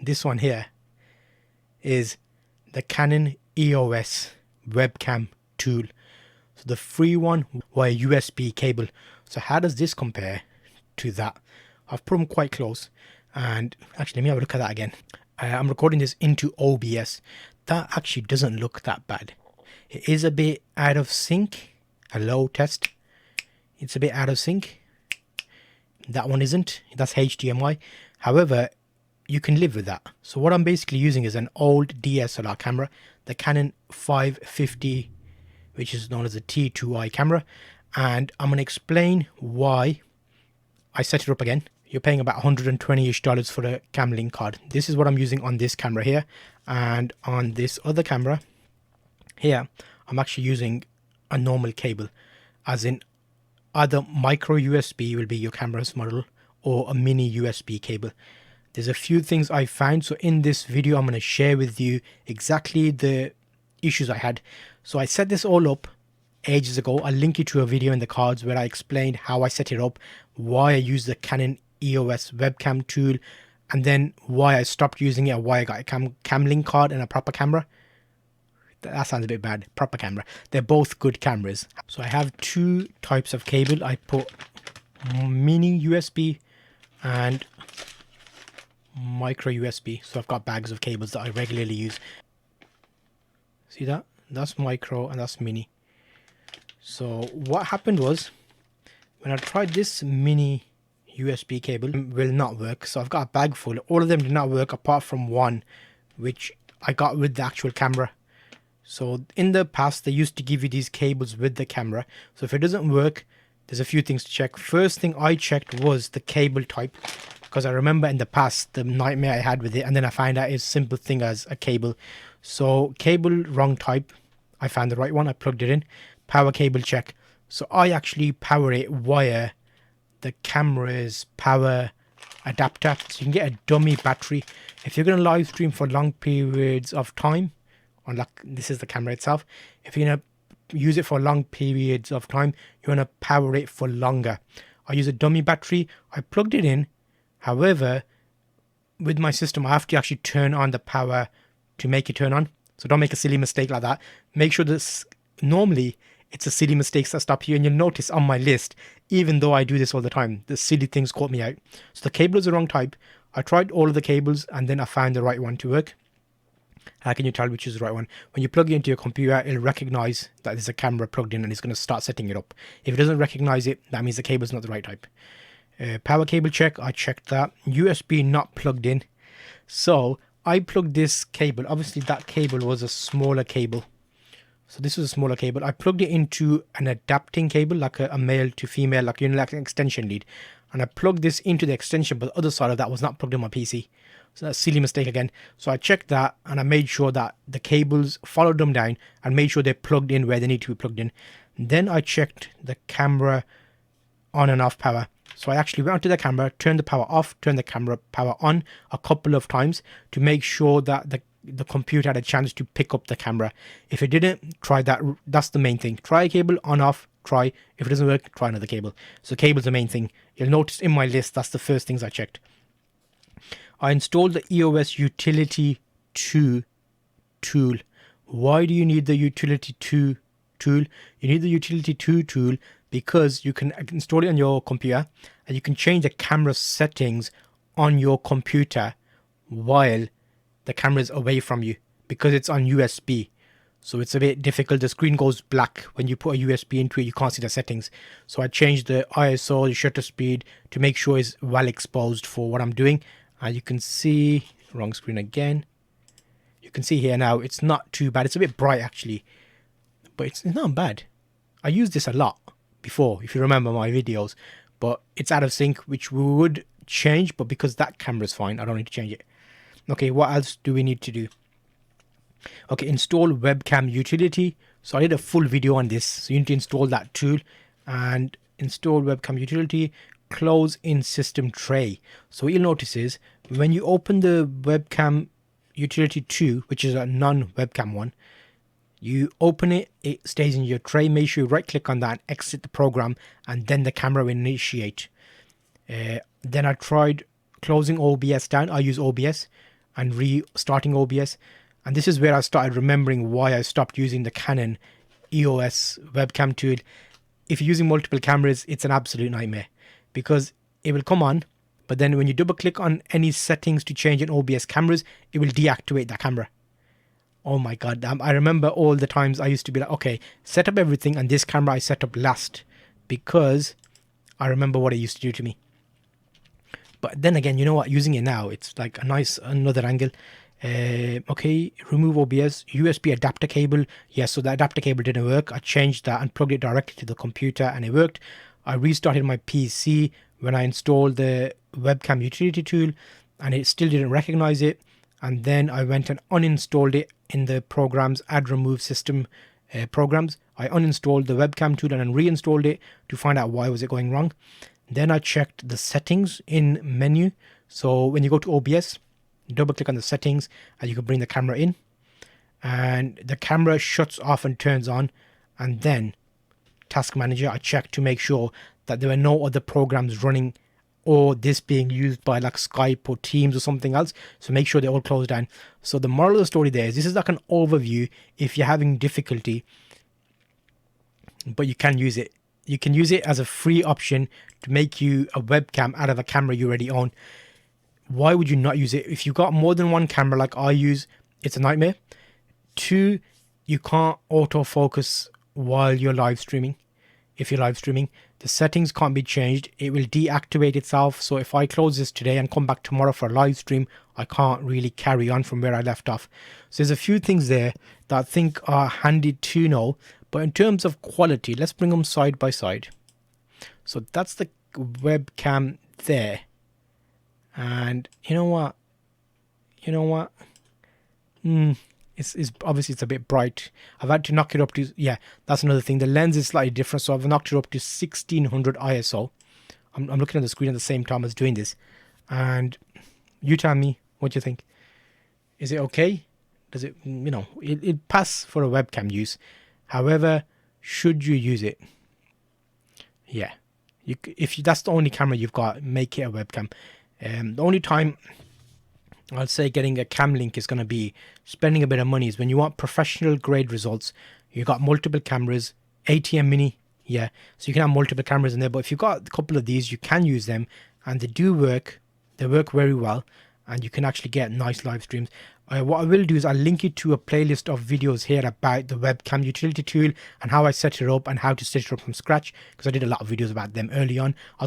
this one here is the Canon EOS webcam tool. So the free one via USB cable. So how does this compare to that? I've put them quite close, and actually let me have a look at that again. I'm recording this into OBS. That actually doesn't look that bad. It is a bit out of sync. Hello, test. It's a bit out of sync. That one isn't. That's HDMI. However, you can live with that. So what I'm basically using is an old DSLR camera, the Canon 550, which is known as a T2i camera. And I'm going to explain why I set it up again. You're paying about $120-ish for a cam link card. This is what I'm using on this camera here. And on this other camera here, I'm actually using a normal cable, as in either micro USB will be your camera's model or a mini USB cable. There's a few things I found. So in this video, I'm going to share with you exactly the issues I had. So I set this all up ages ago. I'll link you to a video in the cards where I explained how I set it up, why I use the Canon EOS webcam tool, and then why I stopped using it, why I got a cam link card and a proper camera. That sounds a bit bad. Proper camera. They're both good cameras. So I have two types of cable. I put mini USB and micro USB. So I've got bags of cables that I regularly use. See that? That's micro and that's mini. So what happened was, when I tried this mini USB cable, it will not work. So I've got a bag full. All of them did not work apart from one, which I got with the actual camera. So in the past, they used to give you these cables with the camera. So if it doesn't work, there's a few things to check. First thing I checked was the cable type, because I remember in the past the nightmare I had with it, and then I found out it's a simple thing as a cable. So cable wrong type, I found the right one, I plugged it in. Power cable check. So I actually power it via the camera's power adapter. So you can get a dummy battery. If you're going to live stream for long periods of time, unlike this is the camera itself, if you're going to use it for long periods of time, you want to power it for longer. I use a dummy battery. I plugged it in. However, with my system, I have to actually turn on the power to make it turn on. So don't make a silly mistake like that. Make sure this, normally it's a silly mistakes that stop you, and you'll notice on my list, even though I do this all the time, the silly things caught me out. So the cable is the wrong type. I tried all of the cables and then I found the right one to work. How can you tell which is the right one? When you plug it into your computer, it'll recognize that there's a camera plugged in and it's going to start setting it up. If it doesn't recognize it, that means the cable is not the right type. Power cable check, I checked that. USB not plugged in. So I plugged this cable. Obviously that cable was a smaller cable. So this was a smaller cable. I plugged it into an adapting cable, like a male to female, like, you know, like an extension lead. And I plugged this into the extension, but the other side of that was not plugged in my PC. So that's a silly mistake again. So I checked that and I made sure that the cables, followed them down and made sure they're plugged in where they need to be plugged in. Then I checked the camera on and off power. So I actually went onto the camera, turned the power off, turned the camera power on a couple of times to make sure that the computer had a chance to pick up the camera. If it didn't, try that. That's the main thing. Try a cable on off, try. If it doesn't work, try another cable. So cable's the main thing. You'll notice in my list, that's the first things I checked. I installed the EOS Utility 2 tool. Why do you need the Utility 2 tool? You need the Utility 2 tool because you can install it on your computer and you can change the camera settings on your computer while the camera is away from you, because it's on USB. So it's a bit difficult. The screen goes black when you put a USB into it. You can't see the settings. So I changed the ISO, the shutter speed to make sure it's well exposed for what I'm doing. And you can see, wrong screen again. You can see here now, it's not too bad. It's a bit bright actually, but it's not bad. I used this a lot before, if you remember my videos, but it's out of sync, which we would change, but because that camera is fine, I don't need to change it. Okay, what else do we need to do? Okay, install webcam utility. So I did a full video on this. So you need to install that tool and install webcam utility. Close in system tray. So what you'll notice is when you open the webcam utility 2, which is a non-webcam one, you open it, it stays in your tray. Make sure you right click on that and exit the program, and then the camera will initiate. Then I tried closing OBS down. I use OBS, and restarting OBS. And this is where I started remembering why I stopped using the Canon EOS webcam tool. If you're using multiple cameras, it's an absolute nightmare, because it will come on, but then when you double click on any settings to change in OBS cameras, it will deactivate that camera. Oh my god, I remember all the times I used to be like, okay, set up everything, and this camera I set up last, because I remember what it used to do to me. But then again, you know what, using it now, it's like a nice another angle. Okay, remove OBS, USB adapter cable. Yes, so the adapter cable didn't work. I changed that and plugged it directly to the computer, and it worked. I restarted my PC when I installed the webcam utility tool, and it still didn't recognize it. And then I went and uninstalled it in the programs, add remove system programs. I uninstalled the webcam tool and then reinstalled it to find out why was it going wrong. Then I checked the settings in menu. So when you go to OBS, double click on the settings and you can bring the camera in, and the camera shuts off and turns on. And then task manager, I checked to make sure that there were no other programs running or this being used by like Skype or Teams or something else. So make sure they're all closed down. So the moral of the story there is, this is like an overview if you're having difficulty, but you can use it. You can use it as a free option to make you a webcam out of a camera you already own. Why would you not use it? If you've got more than one camera like I use, it's a nightmare. 2, you can't autofocus while you're live streaming. If you're live streaming, the settings can't be changed. It will deactivate itself. So if I close this today and come back tomorrow for a live stream, I can't really carry on from where I left off. So there's a few things there that I think are handy to know. But in terms of quality, let's bring them side by side. So that's the webcam there. And you know what? It's obviously it's a bit bright. I've had to knock it up to, yeah, that's another thing. The lens is slightly different, so I've knocked it up to 1600 ISO. I'm looking at the screen at the same time as doing this. And you tell me what you think. Is it okay? Does it, it pass for a webcam use. However, should you use it? Yeah. If that's the only camera you've got, make it a webcam. The only time I'll say getting a cam link is going to be spending a bit of money is when you want professional grade results. You got multiple cameras, ATM mini, yeah, so you can have multiple cameras in there. But if you've got a couple of these, you can use them, and they do work. They work very well, and you can actually get nice live streams. What I will do is I'll link you to a playlist of videos here about the webcam utility tool and how I set it up and how to set it up from scratch, because I did a lot of videos about them early on.